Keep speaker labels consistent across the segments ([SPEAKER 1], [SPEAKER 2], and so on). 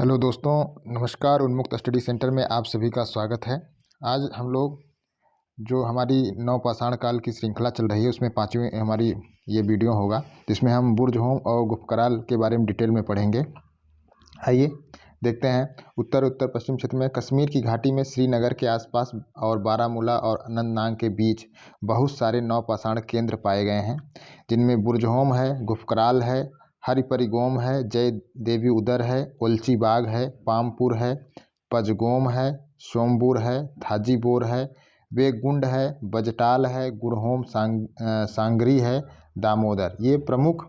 [SPEAKER 1] Hello दोस्तों, नमस्कार। उन्मुक्त स्टडी सेंटर में आप सभी का स्वागत है। आज हम लोग जो हमारी नवपाषाण काल की श्रृंखला चल रही है उसमें पांचवी हमारी ये वीडियो होगा, जिसमें हम बुर्ज़होम और गुप्तकाल के बारे में डिटेल में पढ़ेंगे। आइए देखते हैं। उत्तर पश्चिम क्षेत्र में कश्मीर की घाटी में श्रीनगर के आसपास और बारामूला और अनंतनाग के बीच बहुत सारे नवपाषाण केंद्र पाए गए हैं, जिनमें बुर्ज़होम है, गुफ्कराल है, हरिपरिगोम है, जय देवी उदर है, ओलची बाग है, पामपुर है, पजगोम है, सोमपुर है, थाजीबोर है, बेगुंड है, बजटाल है, गुरहोम, सांगरी है, दामोदर। ये प्रमुख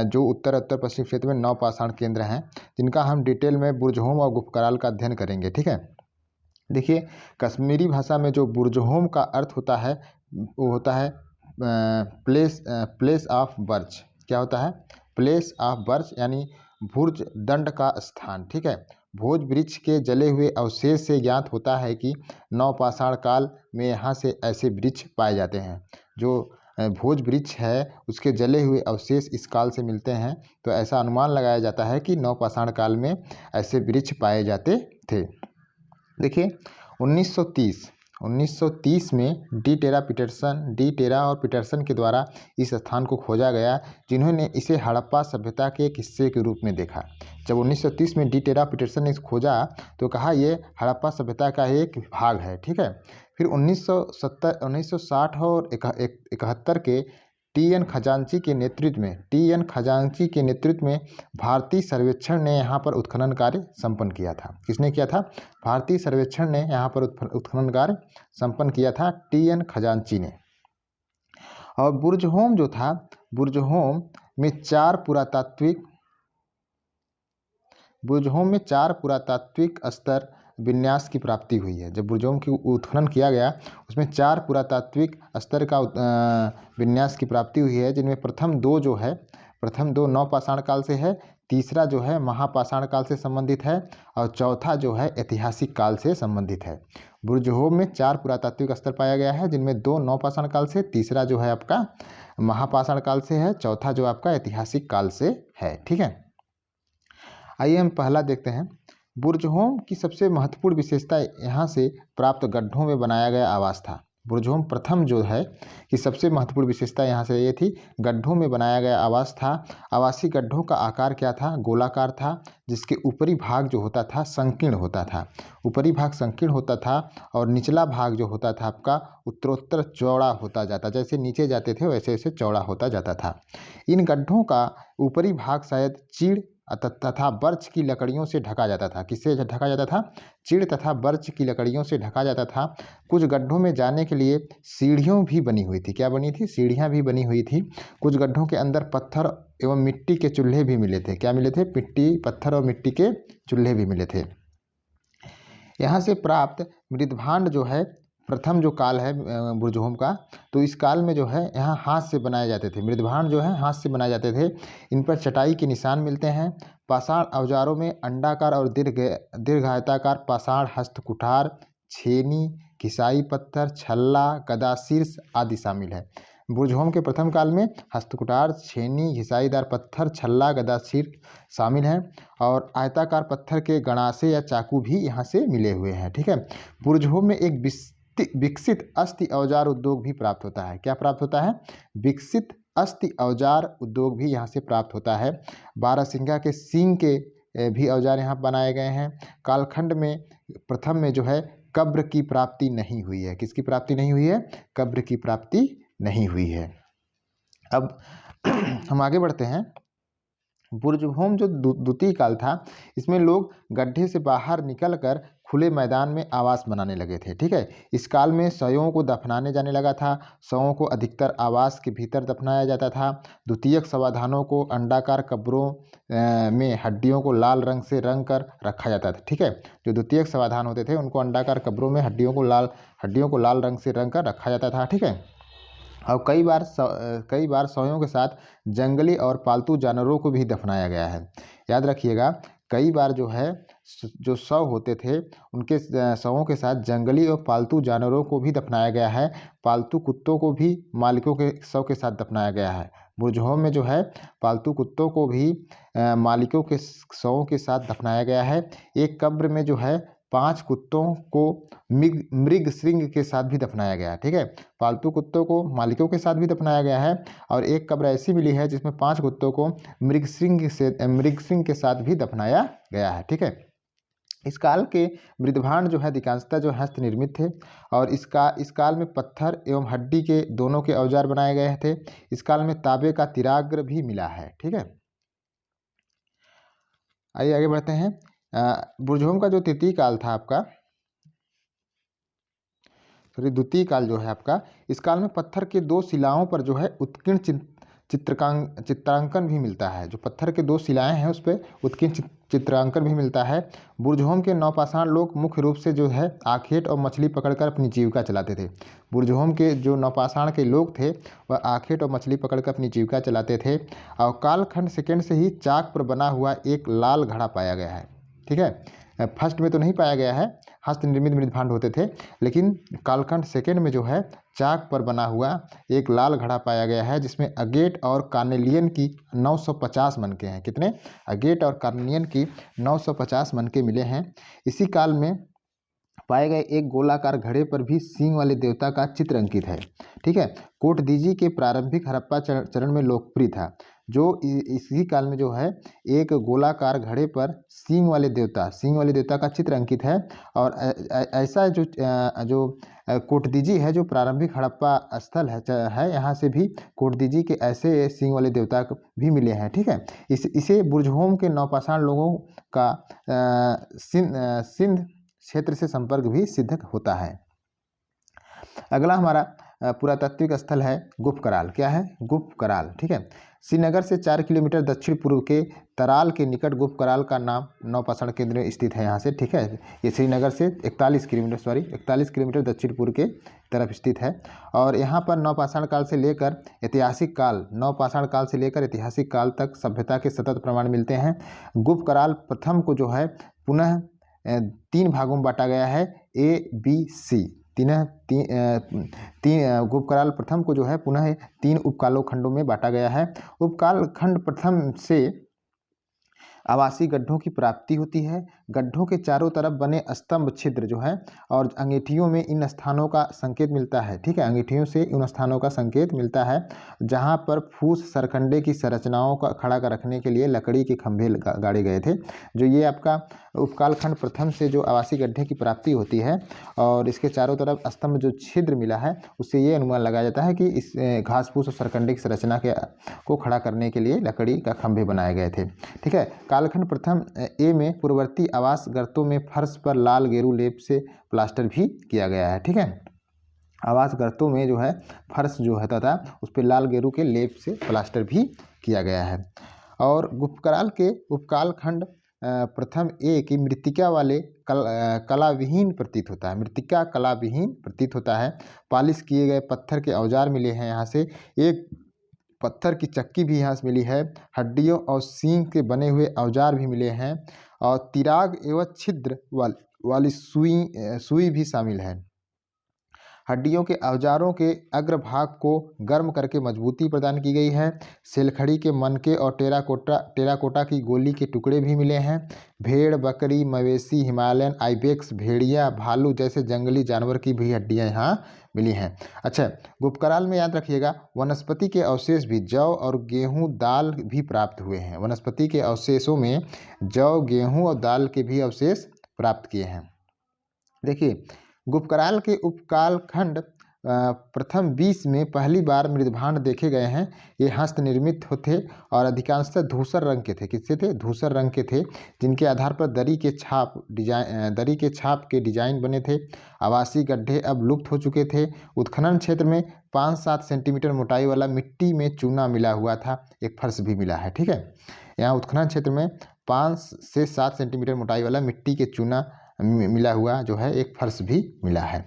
[SPEAKER 1] जो उत्तर पश्चिम क्षेत्र में नवपाषाण केंद्र हैं, जिनका हम डिटेल में बुर्ज़होम और गुफ्कराल का अध्ययन करेंगे। ठीक है, देखिए, कश्मीरी भाषा में जो बुर्ज़होम का अर्थ होता है वो होता है प्लेस ऑफ बर्च। क्या होता है? प्लेस ऑफ बर्च, यानी भुर्ज दंड का स्थान। ठीक है, भोज वृक्ष के जले हुए अवशेष से ज्ञात होता है कि नवपाषाण काल में यहाँ से ऐसे वृक्ष पाए जाते हैं। जो भोज वृक्ष है उसके जले हुए अवशेष इस काल से मिलते हैं, तो ऐसा अनुमान लगाया जाता है कि नवपाषाण काल में ऐसे वृक्ष पाए जाते थे। देखिए, 1930 में डी टेरा और पीटरसन के द्वारा इस स्थान को खोजा गया, जिन्होंने इसे हड़प्पा सभ्यता के एक हिस्से के रूप में देखा। जब 1930 में डी टेरा पीटरसन ने खोजा तो कहा यह हड़प्पा सभ्यता का एक भाग है। ठीक है, फिर 1960 और 71 के टी एन खजांची के नेतृत्व में भारतीय सर्वेक्षण ने यहाँ पर उत्खनन कार्य संपन्न किया था। किसने किया था? भारतीय सर्वेक्षण ने यहाँ पर उत्खनन कार्य संपन्न किया था, टी एन खजांची ने। और बुर्ज़होम जो था, बुर्ज़होम में चार पुरातात्विक स्तर विन्यास की प्राप्ति हुई है। जब बुर्ज़होम की उत्खनन किया गया उसमें चार पुरातात्विक स्तर का विन्यास की प्राप्ति हुई है, जिनमें प्रथम दो नवपाषाण काल से है, तीसरा जो है महापाषाण काल से संबंधित है, और चौथा जो है ऐतिहासिक काल से संबंधित है। बुर्ज़होम में चार पुरातात्विक स्तर पाया गया है, जिनमें दो नवपाषाण काल से, तीसरा जो है आपका महापाषाण काल से है, चौथा जो आपका ऐतिहासिक काल से है। ठीक है, आइए हम पहला देखते हैं। बुर्ज़होम की सबसे महत्वपूर्ण विशेषता यहाँ से प्राप्त गड्ढों में बनाया गया आवास था। बुर्ज़होम प्रथम जो है कि सबसे महत्वपूर्ण विशेषता यहाँ से ये थी, गड्ढों में बनाया गया आवास था। आवासीय गड्ढों का आकार क्या था? गोलाकार था, जिसके ऊपरी भाग जो होता था संकीर्ण होता था। ऊपरी भाग संकीर्ण होता था और निचला भाग जो होता था आपका उत्तरोत्तर चौड़ा होता जाता, जैसे नीचे जाते थे वैसे वैसे चौड़ा होता जाता था। इन गड्ढों का ऊपरी भाग शायद चीड़ तथा बर्च की लकड़ियों से ढका जाता था। किससे ढका जाता था? चीड़ तथा बर्च की लकड़ियों से ढका जाता था। कुछ गड्ढों में जाने के लिए सीढ़ियों भी बनी हुई थी। क्या बनी थी? सीढ़ियाँ भी बनी हुई थी। कुछ गड्ढों के अंदर पत्थर एवं मिट्टी के चूल्हे भी मिले थे। क्या मिले थे? पत्थर और मिट्टी के चूल्हे भी मिले थे। यहाँ से प्राप्त मृदभांड जो है, प्रथम जो काल है बुर्ज़होम का, तो इस काल में जो है यहाँ हाथ से बनाए जाते थे। मृदभांड जो है हाथ से बनाए जाते थे। इन पर चटाई के निशान मिलते हैं। पाषाण औजारों में अंडाकार और दीर्घायताकार पाषाण हस्तकुठार, छेनी, घिसाई पत्थर, छल्ला, गदाशीर्ष आदि शामिल है। बुर्ज़होम के प्रथम काल में हस्तकुठार, छेनी, घिसाईदार पत्थर, छल्ला, गदाशीर्ष शामिल हैं, और आयताकार पत्थर के गणासे या चाकू भी यहाँ से मिले हुए हैं। ठीक है, बुर्ज़होम में एक विकसित अस्थि औजार उद्योग भी प्राप्त होता है। क्या प्राप्त होता है? विकसित अस्थि औजार उद्योग भी यहाँ से प्राप्त होता है। बारहसिंगा के सींग के भी औजार यहाँ बनाए गए हैं। कालखंड में प्रथम में जो है कब्र की प्राप्ति नहीं हुई है। किसकी प्राप्ति नहीं हुई है? कब्र की प्राप्ति नहीं हुई है। अब हम आगे बढ़ते हैं। बुर्ज़होम जो द्वितीय काल था, इसमें लोग गड्ढे से बाहर निकलकर खुले मैदान में आवास बनाने लगे थे। ठीक है, इस काल में शवों को दफनाने जाने लगा था। शवों को अधिकतर आवास के भीतर दफनाया जाता था। द्वितीयक शवाधानों को अंडाकार कब्रों में हड्डियों को लाल रंग से रंग कर रखा जाता था। ठीक है, जो द्वितीयक शवाधान होते थे उनको अंडाकार कब्रों में हड्डियों को लाल रंग से रंग कर रखा जाता था। ठीक है, और कई बार शवों के साथ जंगली और पालतू जानवरों को भी दफनाया गया है। याद रखिएगा, कई बार जो है जो शव होते थे उनके शवों के साथ जंगली और पालतू जानवरों को भी दफनाया गया है। पालतू कुत्तों को भी मालिकों के शव के साथ दफनाया गया है। बुर्ज होम में जो है पालतू कुत्तों को भी मालिकों के शवों के साथ दफनाया गया है। एक कब्र में जो है 5 कुत्तों को मृग श्रृंग के साथ भी दफनाया गया है। ठीक है, पालतू कुत्तों को मालिकों के साथ भी दफनाया गया है और एक कब्र ऐसी मिली है जिसमें 5 कुत्तों को मृग श्रृंग के साथ भी दफनाया गया है। ठीक है, इस काल के मृदभांड जो है अधिकांशतः जो हस्त निर्मित थे और इस काल में पत्थर एवं हड्डी के दोनों के औजार बनाए गए थे। इस काल में तांबे का तिराग्र भी मिला है। ठीक है, आइए आगे बढ़ते हैं। बुर्ज-होम का जो तृतीय काल था आपका, सॉरी द्वितीय काल जो है आपका, इस काल में पत्थर के 2 शिलाओं पर जो है उत्कीर्ण चित्रांकन भी मिलता है। जो पत्थर के 2 शिलाएं हैं उस पर उत्कीर्ण चित्रांकन भी मिलता है। बुर्ज-होम के नौपाषाण लोग मुख्य रूप से जो है आखेट और मछली पकड़कर अपनी जीविका चलाते थे। बुर्ज-होम के जो नौपाषाण के लोग थे वह आखेट और मछली पकड़कर अपनी जीविका चलाते थे। और कालखंड सेकंड से ही चाक पर बना हुआ एक लाल घड़ा पाया गया है। ठीक है, फर्स्ट में तो नहीं पाया गया है, हस्त निर्मित मृदभांड होते थे, लेकिन कालखंड सेकंड में जो है चाक पर बना हुआ एक लाल घड़ा पाया गया है जिसमें अगेट और कार्नेलियन की 950 मनके हैं। कितने? अगेट और कार्नेलियन की 950 मनके मिले हैं। इसी काल में पाए गए एक गोलाकार घड़े पर भी सींग वाले देवता का चित्र अंकित है। ठीक है, कोटदीजी के प्रारंभिक हड़प्पा चरण में लोकप्रिय था। जो इसी काल में जो है एक गोलाकार घड़े पर सींग वाले देवता का चित्र अंकित है। और ऐसा जो कोटदीजी है जो प्रारंभिक हड़प्पा स्थल है यहाँ से भी कोटदीजी के ऐसे सींग वाले देवता भी मिले हैं। ठीक है, इसे बुर्ज-होम के नौपाषाण लोगों का सिंध क्षेत्र से संपर्क भी सिद्ध होता है। अगला हमारा पुरातात्विक स्थल है गुफ कराल। क्या है? गुफ कराल। ठीक है, श्रीनगर से 4 किलोमीटर दक्षिण पूर्व के तराल के निकट गुफ कराल का नाम नौपाषाण केंद्र में स्थित है यहाँ से। ठीक है, ये श्रीनगर से 41 किलोमीटर दक्षिण पूर्व के तरफ स्थित है। और यहाँ पर नौपाषाण काल से लेकर ऐतिहासिक काल तक सभ्यता के सतत प्रमाण मिलते हैं। गुफ कराल प्रथम को जो है पुनः 3 भागों में बांटा गया है, ABC। गुफ कराल प्रथम को जो है पुनः 3 उपकालों खंडों में बांटा गया है। उपकाल खंड प्रथम से आवासीय गड्ढों की प्राप्ति होती है। गड्ढों के चारों तरफ बने स्तंभ छिद्र जो है और अंगीठियों में इन स्थानों का संकेत मिलता है। ठीक है, अंगीठियों से उन स्थानों का संकेत मिलता है जहां पर फूस सरकंडे की संरचनाओं का खड़ा कर रखने के लिए लकड़ी के खंभे गाड़े गए थे। जो ये आपका उपकाल खंड प्रथम से जो आवासीय गड्ढे की प्राप्ति होती है और इसके चारों तरफ स्तंभ जो छिद्र मिला है उससे ये अनुमान लगाया जाता है कि इस घास फूस और सरकंडे की संरचना को खड़ा करने के लिए लकड़ी का खंभे बनाए गए थे। ठीक है, कालखंड प्रथम ए में पूर्ववर्ती आवास गर्तों में फर्श पर लाल गेरू लेप से प्लास्टर भी किया गया है। ठीक है, आवास गर्तों में जो है फर्श जो होता था उस पर लाल गेरू के लेप से प्लास्टर भी किया गया है। और गुप्तकाल के उपकाल खंड प्रथम ए की मृत्तिका वाले कलाविहीन प्रतीत होता है। मृत्तिका कलाविहीन प्रतीत होता है। पालिश किए गए पत्थर के औजार मिले हैं यहाँ से। एक पत्थर की चक्की भी यहाँ से मिली है। हड्डियों और सींग के बने हुए औजार भी मिले हैं और तिराग एवं छिद्र वाली सुई भी शामिल है। हड्डियों के औजारों के अग्रभाग को गर्म करके मजबूती प्रदान की गई है। सेलखड़ी के मनके और टेराकोटा की गोली के टुकड़े भी मिले हैं। भेड़, बकरी, मवेशी, हिमालयन आइबेक्स, भेड़िया, भालू जैसे जंगली जानवर की भी हड्डियां यहाँ मिली हैं। अच्छा, गुप्तकाल में याद रखिएगा वनस्पति के अवशेष भी जौ और गेहूँ दाल भी प्राप्त हुए हैं। वनस्पति के अवशेषों में जौ, गेहूँ और दाल के भी अवशेष प्राप्त किए हैं। देखिए, गुप्तकाल के उपकाल खंड प्रथम 20 में पहली बार मृदभांड देखे गए हैं। ये हस्त निर्मित थे और अधिकांशतः धूसर रंग के थे। किससे थे? धूसर रंग के थे, जिनके आधार पर दरी के छाप के डिजाइन बने थे। आवासीय गड्ढे अब लुप्त हो चुके थे। उत्खनन क्षेत्र में 5-7 सेंटीमीटर मोटाई वाला मिट्टी में चूना मिला हुआ था। एक फर्श भी मिला है। ठीक है, यहाँ उत्खनन क्षेत्र में 5 से 7 सेंटीमीटर मोटाई वाला मिट्टी के चूना मिला हुआ जो है एक फर्श भी मिला है।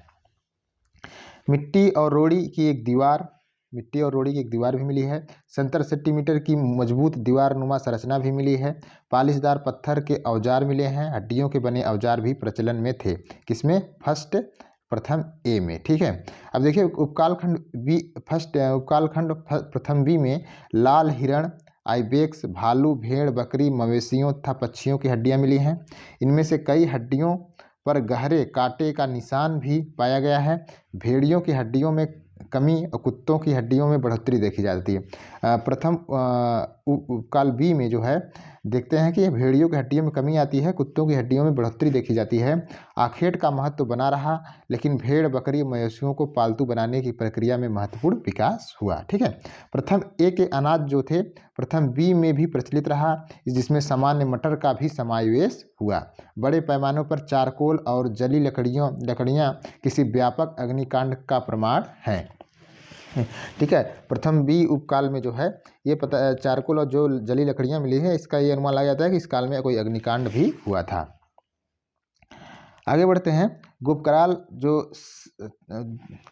[SPEAKER 1] मिट्टी और रोड़ी की एक दीवार भी मिली है। 70 सेंटीमीटर की मजबूत दीवार नुमा संरचना भी मिली है। पालिशदार पत्थर के औजार मिले हैं। हड्डियों के बने औजार भी प्रचलन में थे। किसमें? फर्स्ट प्रथम ए में। ठीक है, अब देखिए उपकालखंड बी उपकालखंड प्रथम बी में लाल हिरण, आइबेक्स, भालू, भेड़, बकरी, मवेशियों तथा पक्षियों की हड्डियां मिली हैं। इनमें से कई हड्डियों पर गहरे कांटे का निशान भी पाया गया है। भेड़ियों की हड्डियों में कमी और कुत्तों की हड्डियों में बढ़ोतरी देखी जाती है। प्रथम उपकाल बी में जो है देखते हैं कि भेड़ियों की हड्डियों में कमी आती है, कुत्तों की हड्डियों में बढ़ोतरी देखी जाती है। आखेट का महत्व बना रहा, लेकिन भेड़, बकरी, मवेशियों को पालतू बनाने की प्रक्रिया में महत्वपूर्ण विकास हुआ। ठीक है, प्रथम ए के अनाज जो थे प्रथम बी में भी प्रचलित रहा, जिसमें सामान्य मटर का भी समावेश हुआ। बड़े पैमानों पर चारकोल और जली लकड़ियाँ किसी व्यापक अग्निकांड का प्रमाण है। ठीक है, प्रथम बी उपकाल में जो है ये पता चारकोल और जो जली लकड़ियाँ मिली है, इसका ये अनुमान लगाया जाता है कि इस काल में कोई अग्निकांड भी हुआ था। आगे बढ़ते हैं। गुप्तकाल जो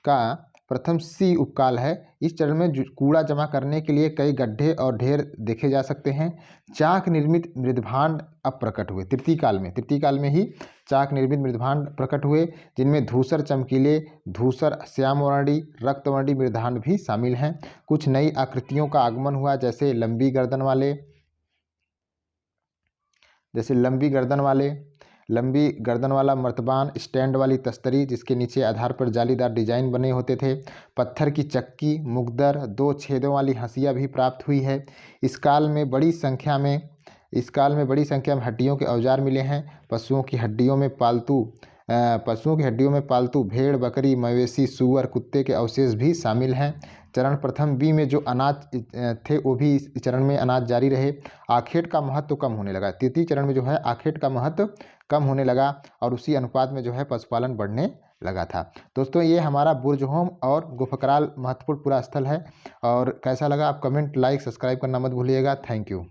[SPEAKER 1] का प्रथम सी उपकाल है, इस चरण में कूड़ा जमा करने के लिए कई गड्ढे और ढेर देखे जा सकते हैं। चाक निर्मित मृदभांड अब प्रकट हुए तृतीय काल में ही चाक निर्मित मृदभांड प्रकट हुए, जिनमें धूसर चमकीले, धूसर श्यामवर्णी, रक्तवर्णी मृदभांड भी शामिल हैं। कुछ नई आकृतियों का आगमन हुआ, जैसे लंबी गर्दन वाला मर्तबान, स्टैंड वाली तस्तरी जिसके नीचे आधार पर जालीदार डिजाइन बने होते थे, पत्थर की चक्की, मुगदर, 2 छेदों वाली हंसिया भी प्राप्त हुई है। इस काल में बड़ी संख्या में हड्डियों के औजार मिले हैं। पशुओं की हड्डियों में पालतू भेड़, बकरी, मवेशी, सूअर, कुत्ते के अवशेष भी शामिल हैं। चरण प्रथम बी में जो अनाज थे वो भी इस चरण में अनाज जारी रहे। आखेट का महत्व कम होने लगा। तृतीय चरण में जो है आखेट का महत्व कम होने लगा और उसी अनुपात में जो है पशुपालन बढ़ने लगा था। दोस्तों, ये हमारा बुर्जहोम और गुफकराल महत्वपूर्ण पूरा स्थल है। और कैसा लगा आप कमेंट, लाइक, सब्सक्राइब करना मत भूलिएगा। Thank you.